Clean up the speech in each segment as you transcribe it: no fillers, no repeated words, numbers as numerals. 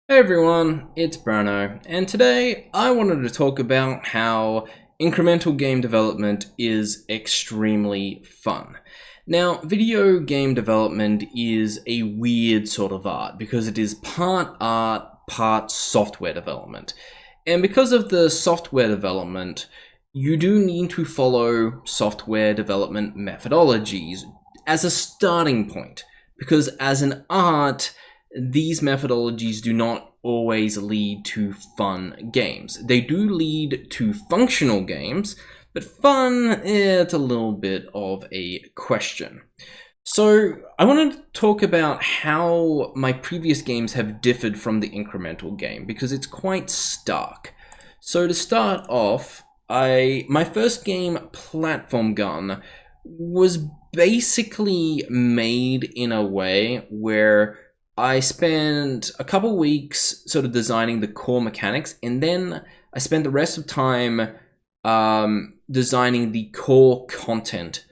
Hey everyone, it's Bruno, and today I wanted to talk about how incremental game development is extremely fun. Now, video game development is a weird sort of art because it is part art, part software development. And because of the software development, you do need to follow software development methodologies as a starting point. Because as an art, these methodologies do not always lead to fun games. They do lead to functional games, but fun, it's a little bit of a question. So I wanted to talk about how my previous games have differed from the incremental game because it's quite stark. So to start off, my first game, Platform Gun, was basically made in a way where I spent a couple weeks sort of designing the core mechanics, and then I spent the rest of time designing the core content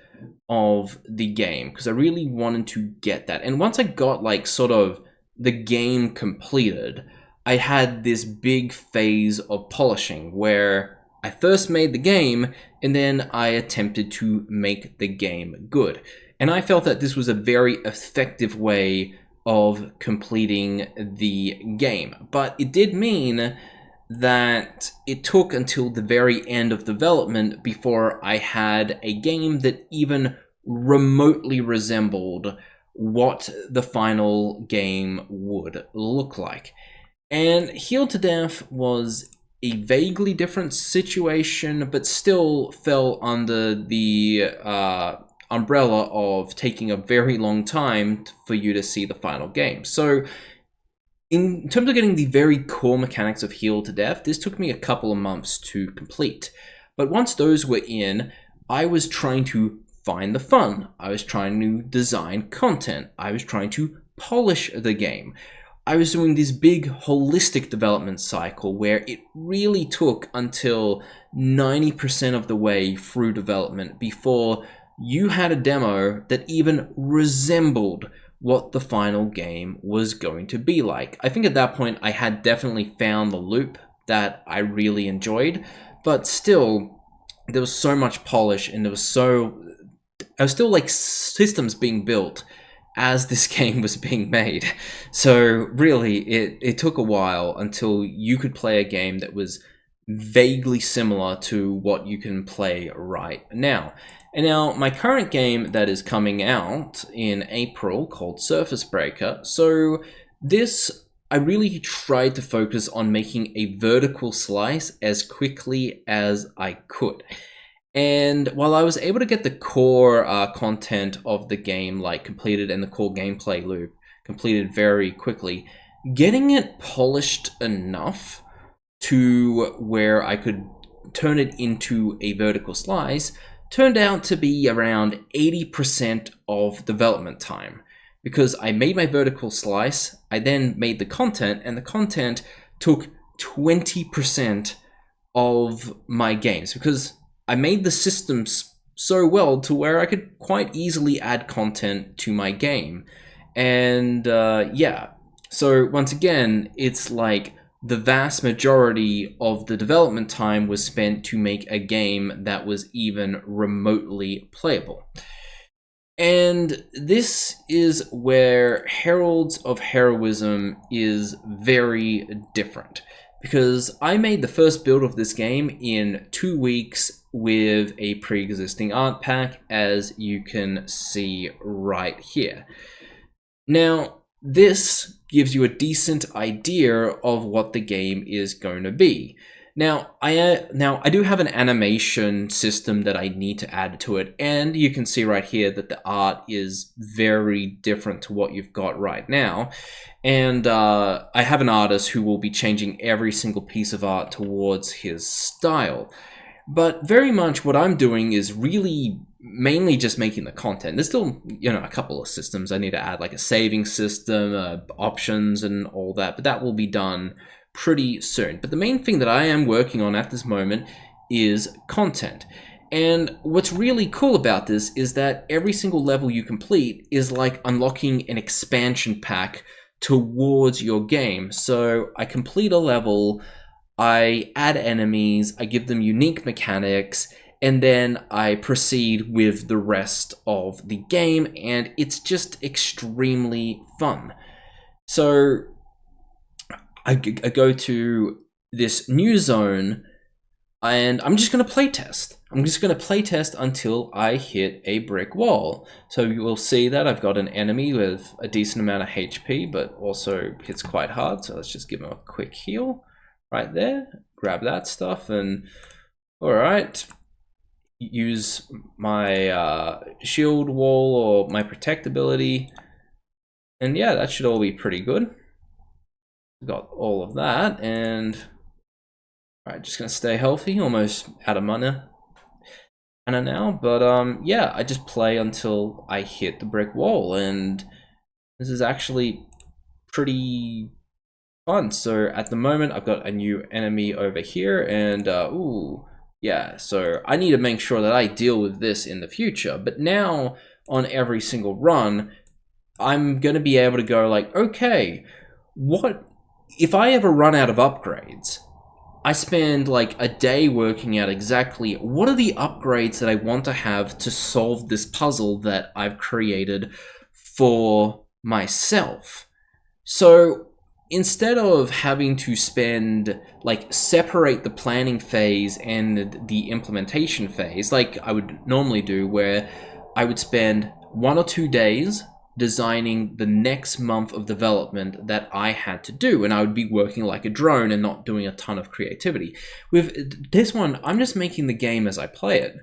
of the game because I really wanted to get that. And once I got like sort of the game completed, I had this big phase of polishing where I first made the game and then I attempted to make the game good. And I felt that this was a very effective way of completing the game. But it did mean that it took until the very end of development before I had a game that even remotely resembled what the final game would look like. And Heal to Death was a vaguely different situation, but still fell under the umbrella of taking a very long time for you to see the final game. So in terms of getting the very core mechanics of Heal to Death, this took me a couple of months to complete. But once those were in, I was trying to find the fun. I was trying to design content. I was trying to polish the game. I was doing this big holistic development cycle where it really took until 90% of the way through development before you had a demo that even resembled what the final game was going to be like. I think at that point I had definitely found the loop that I really enjoyed, but still there was so much polish and there was still like systems being built as this game was being made. So really it took a while until you could play a game that was vaguely similar to what you can play right now. And now my current game that is coming out in April called Surface Breaker. So this, I really tried to focus on making a vertical slice as quickly as I could. And while I was able to get the core content of the game like completed and the core gameplay loop completed very quickly, getting it polished enough to where I could turn it into a vertical slice turned out to be around 80% of development time. Because I made my vertical slice, I then made the content, and the content took 20% of my games. Because I made the systems so well to where I could quite easily add content to my game. And yeah, so once again, it's like the vast majority of the development time was spent to make a game that was even remotely playable. And this is where Heralds of Heroism is very different. Because I made the first build of this game in 2 weeks with a pre-existing art pack, as you can see right here. Now, this gives you a decent idea of what the game is going to be. Now I do have an animation system that I need to add to it, and you can see right here that the art is very different to what you've got right now. And I have an artist who will be changing every single piece of art towards his style. But very much what I'm doing is really mainly just making the content. There's still, a couple of systems I need to add, like a saving system, options and all that, but that will be done pretty soon. But the main thing that I am working on at this moment is content. And what's really cool about this is that every single level you complete is like unlocking an expansion pack towards your game. So I complete a level, I add enemies, I give them unique mechanics, and then I proceed with the rest of the game, and it's just extremely fun. So I go to this new zone, and I'm just going to playtest. I'm just going to playtest until I hit a brick wall. So you will see that I've got an enemy with a decent amount of HP, but also hits quite hard. So let's just give him a quick heal right there. Grab that stuff, and all right. Use my shield wall or my protect ability, and yeah, that should all be pretty good. Got all of that, and all right, just gonna stay healthy. Almost out of mana now, but yeah, I just play until I hit the brick wall, and this is actually pretty fun. So at the moment, I've got a new enemy over here, and ooh. Yeah, so I need to make sure that I deal with this in the future. But now, on every single run, I'm going to be able to go like, okay, what if I ever run out of upgrades? I spend like a day working out exactly what are the upgrades that I want to have to solve this puzzle that I've created for myself. So instead of having to separate the planning phase and the implementation phase, like I would normally do, where I would spend 1 or 2 days designing the next month of development that I had to do, and I would be working like a drone and not doing a ton of creativity. With this one, I'm just making the game as I play it.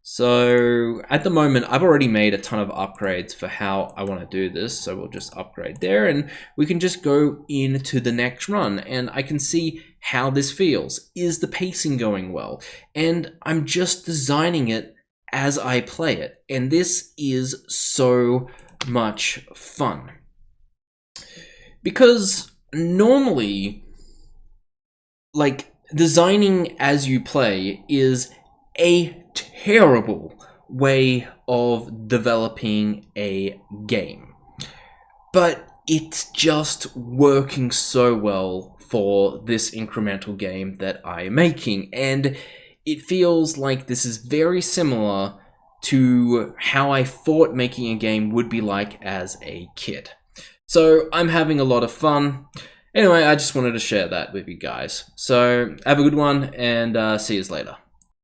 So at the moment, I've already made a ton of upgrades for how I want to do this. So we'll just upgrade there, and we can just go into the next run, and I can see how this feels. Is the pacing going well? And I'm just designing it as I play it. And this is so much fun. Because normally, like, designing as you play is a terrible way of developing a game, but it's just working so well for this incremental game that I'm making, and it feels like this is very similar to how I thought making a game would be like as a kid. So I'm having a lot of fun. Anyway, I just wanted to share that with you guys. So have a good one, and see you later.